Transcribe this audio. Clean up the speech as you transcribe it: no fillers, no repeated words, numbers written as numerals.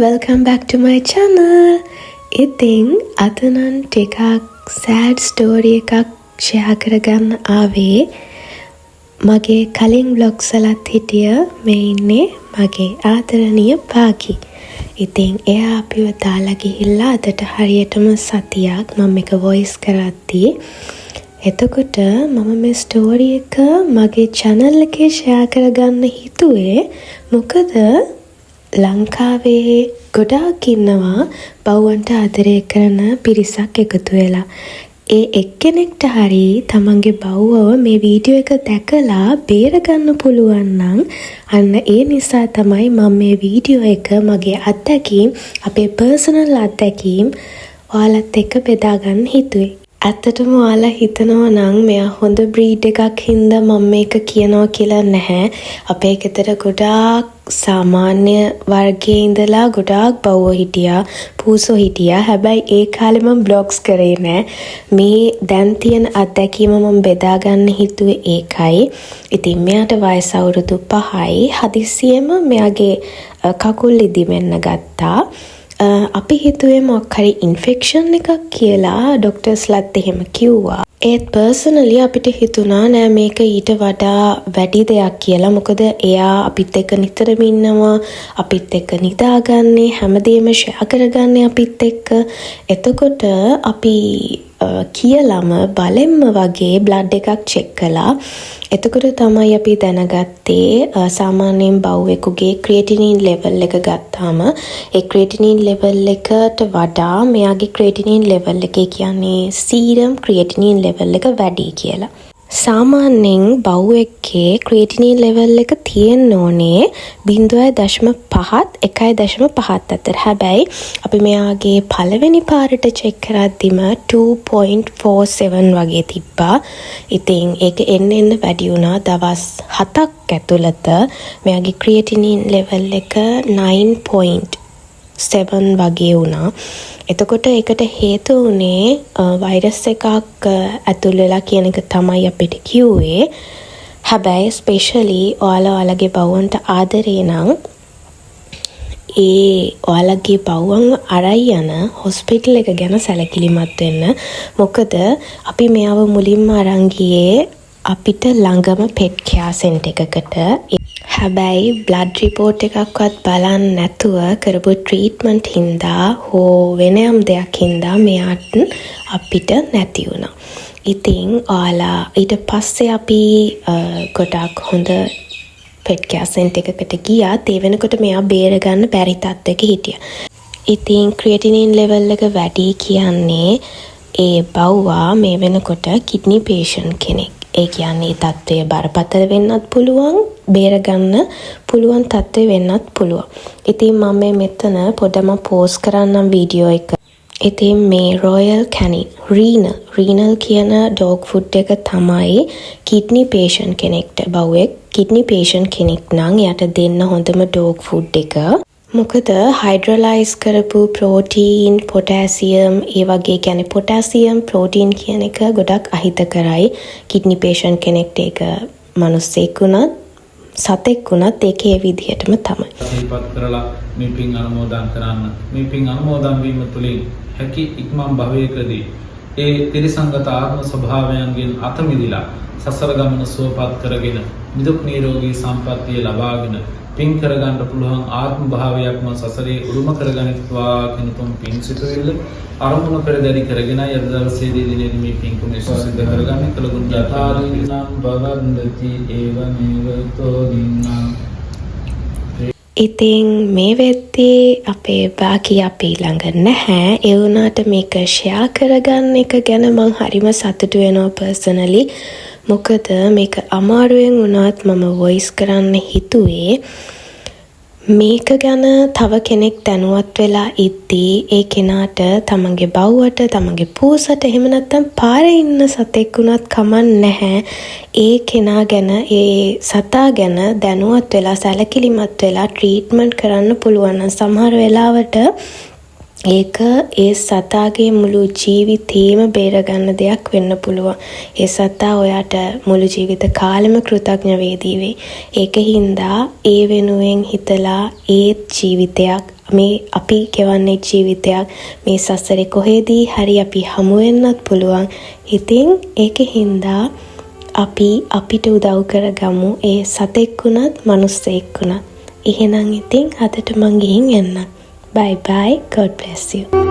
welcome back to my channel. ඉතින් අද නම් ටිකක් sad story එකක් share කරගන්න ආවේ. මගේ කලින් vlogs වලත් හිටිය මේ ඉන්නේ මගේ ආදරණීය පාකි. ඉතින් එයා අපිව දාලා ගිහිල්ලා අදට හරියටම සතියක් මම මේක voice කරද්දී එතකොට මම මේ ස්ටෝරි එක මගේ channel එකේ share කරගන්න හිතුවේ මොකද ලංකාවේ ගොඩාක් ඉන්නවා බවුන්ට ආදරය කරන පිරිසක් එකතු වෙලා. ඒ එක්කෙනෙක්ට හරි තමන්ගේ බවුව මේ වීඩියෝ එක දැකලා බේරගන්න පුළුවන් නම් අන්න ඒ නිසා තමයි මම මේ වීඩියෝ එක මගේ අත්දැකීම් අපේ පර්සනල් අත්දැකීම් ඔයාලත් එක්ක බෙදා ගන්න හිතුවේ. ඇත්තටම ඔයාලා හිතනවා නම් මෙයා හොඳ බ්‍රීඩ් එකක් හින්දා මම මේක කියනවා කියලා නැහැ. අපේ ගෙදර ගොඩාක් සාමාන්‍ය වර්ගයේ ඉඳලා ගොඩාක් බව්වෝ හිටියා, පූසෝ හිටියා. හැබැයි ඒ කාලේ මම බ්ලොග්ස් කරේ නැහැ. මේ දැන් තියෙන අත්දැකීම මම බෙදා ගන්න හිතුවේ ඒකයි. ඉතින් මෙයාට වයස අවුරුදු 5යි. හදිස්සියෙම මෙයාගේ කකුල් ඉදිමෙන්න ගත්තා. අපි හිතුවේ මොකක් හරි ඉන්ෆෙක්ෂන් එකක් කියලා ඩොක්ටර්ස්ලාත් එහෙම කිව්වා. ඒත් පර්සනලි අපිට හිතුණා නෑ මේක ඊට වඩා වැඩි දෙයක් කියලා. මොකද එයා අපිත් එක්ක නිතරම ඉන්නවා, අපිත් එක්ක නිදාගන්නේ, හැමදේම ෂෙයා කරගන්නේ අපිත් එක්ක. එතකොට අපි කියලාම බලෙන්ම වගේ බ්ලඩ් එකක් චෙක් කළා. එතකොට තමයි අපි දැනගත්තේ සාමාන්‍යයෙන් බවුවෙකුගේ ක්‍රියේටිනින් ලෙවල් එක ගත්තාම ඒ ක්‍රියේටිනින් ලෙවල් එකට වඩා මෙයාගේ ක්‍රියේටිනින් ලෙවල් එකේ කියන්නේ සීරම් ක්‍රියේටිනින් ලෙවල් එක වැඩි කියලා. සාමාන්‍යයෙන් බවුවෙක්ගේ ක්‍රියේටිනින් ලෙවල් එක තියෙන්න ඕනේ 0.5ත් 1.5ත් අතර. හැබැයි අපි මෙයාගේ පළවෙනි පාරට චෙක් කරද්දිම 2.47 වගේ තිබ්බා. ඉතින් ඒක එන්න වැඩි වුණා. දවස් 7ක් ඇතුළත මෙයාගේ ක්‍රියේටිනින් ලෙවල් එක 9.7 වගේ වුණා. එතකොට ඒකට හේතු වුණේ වෛරස් එකක් ඇතුල් වෙලා කියන එක තමයි අපිට කිව්වේ. හැබැයි ස්පෙෂලි ඔයාලගේ බවුන්ට ආදරේ නම් ඒ ඔයාලගේ බවුන් අරයි යන හොස්පිටල් එක ගැන සැලකිලිමත් වෙන්න. මොකද අපි මෙයාව මුලින්ම අරන් ගියේ අපිට ළඟම පෙට් කෙයා සෙන්ටර් එකකට. හැබැයි බ්ලඩ් රිපෝට් එකක්වත් බලන්න නැතුව කරපු ට්‍රීට්මන්ට් හින්දා හෝ වෙනම දෙයක් හින්දා මෙයාට අපිට නැති වුණා. ඉතින් ඔයාලා ඊට පස්සේ අපි ගොඩක් හොඳ පෙට් කෙයා සෙන්ටර් එකකට ගියා. ඒ වෙනකොට මෙයා බේරගන්න බැරි තත්ත්වයක හිටියා. ඉතින් ක්‍රියේටිනින් ලෙවල් එක වැඩි කියන්නේ ඒ බව්වා මේ වෙනකොට කිඩ්නි පේෂන්ට් කෙනෙක්. ඒ කියන්නේ තත්ත්වය බරපතල වෙන්නත් පුළුවන්, බේරගන්න පුළුවන් තත්ත්වය වෙන්නත් පුළුවන්. ඉතින් මම මෙතන පොඩ්ඩම පෝස් කරන්නම් වීඩියෝ එක. ඉතින් මේ රොයල් කැනින් රීනල් කියන ඩොග් ෆුඩ් එක තමයි කිඩ්නි පේෂන්ට් කෙනෙක්ට බවුවෙක් කිඩ්නි පේෂන්ට් කෙනෙක් නම් යට දෙන්න හොඳම ඩොග් ෆුඩ් එක. මොකද හයිඩ්‍රලයිස් කරපු ප්‍රෝටීන්, පොටෑසියම්, ඒ වගේ කියන්නේ පොටෑසියම්, ප්‍රෝටීන් කියන එක ගොඩක් අහිතකරයි කිඩ්නි පේෂන්ට් කෙනෙක්ට. ඒක මිනිස්සෙක් වුණත් සතෙක් වුණත් ඒක ඒ විදිහටම තමයි. සිහිපත් කරලා මේ පින් අනුමෝදන් කරන්න. මේ පින් අනුමෝදන් වීම තුළින් හැකි ඉක්මන් භවයකදී ඒ ත්‍රිසංගත ආත්ම ස්වභාවයන්ගෙන් අත මිදලා සසර ගමන සුවපත් කරගෙන නිදුක් නිරෝගී සම්පන්නිය ලබාගෙන පින් කරගන්න පුළුවන් ආත්ම භාවයක්ම සසරේ උරුම කරගනිත්වා කියන තුන් පින් සිතුවිල්ල අරමුණු පෙරදරි කරගෙන අද දවසේදී දිනේදී මේ පින්කම සිද්ධ කරගන්න කලගුණ යථාරින්නම් බවන්දති ඒවමේවතෝ දින්නම්. ඉතින් මේ වෙද්දී අපේ බාකි අපි ළඟ නැහැ. ඒ වුණාට මේක ෂෙයා කරගන්න එක ගැන මම හරිම සතුටු වෙනවා පර්සනලි. මොකද මේක අමාරුවෙන් වුණත් මම වොයිස් කරන්න හිතුවේ මේක ගැන තව කෙනෙක් දැනුවත් වෙලා ඉද්දී ඒ කෙනාට තමන්ගේ බව්වට, තමන්ගේ පූසට, එහෙම නැත්නම් පාරේ ඉන්න සතෙක් වුණත් කමක් නැහැ. ඒ කෙනා ගැන, ඒ සතා ගැන දැනුවත් වෙලා සැලකිලිමත් වෙලා ට්‍රීට්මන්ට් කරන්න පුළුවන් නම් සමහර වෙලාවට ඒක ඒ සතාගේ මුළු ජීවිතේම බේරගන්න දෙයක් වෙන්න පුළුවන්. ඒ සතා ඔයාට මුළු ජීවිත කාලෙම කෘතඥ වේදී වෙයි. ඒක හින්දා ඒ වෙනුවෙන් හිතලා ඒ ජීවිතයක් මේ අපි ගෙවන්නේ ජීවිතයක්. මේ සසරේ කොහෙදී හරි අපි හමු වෙන්නත් පුළුවන්. ඉතින් ඒකෙහින්දා අපි අපිට උදව් කරගමු. ඒ සතෙක් වුණත් මනුස්සයෙක් වුණත්. එහෙනම් ඉතින් අදට මං ගිහින් එන්න. Bye bye. God bless you.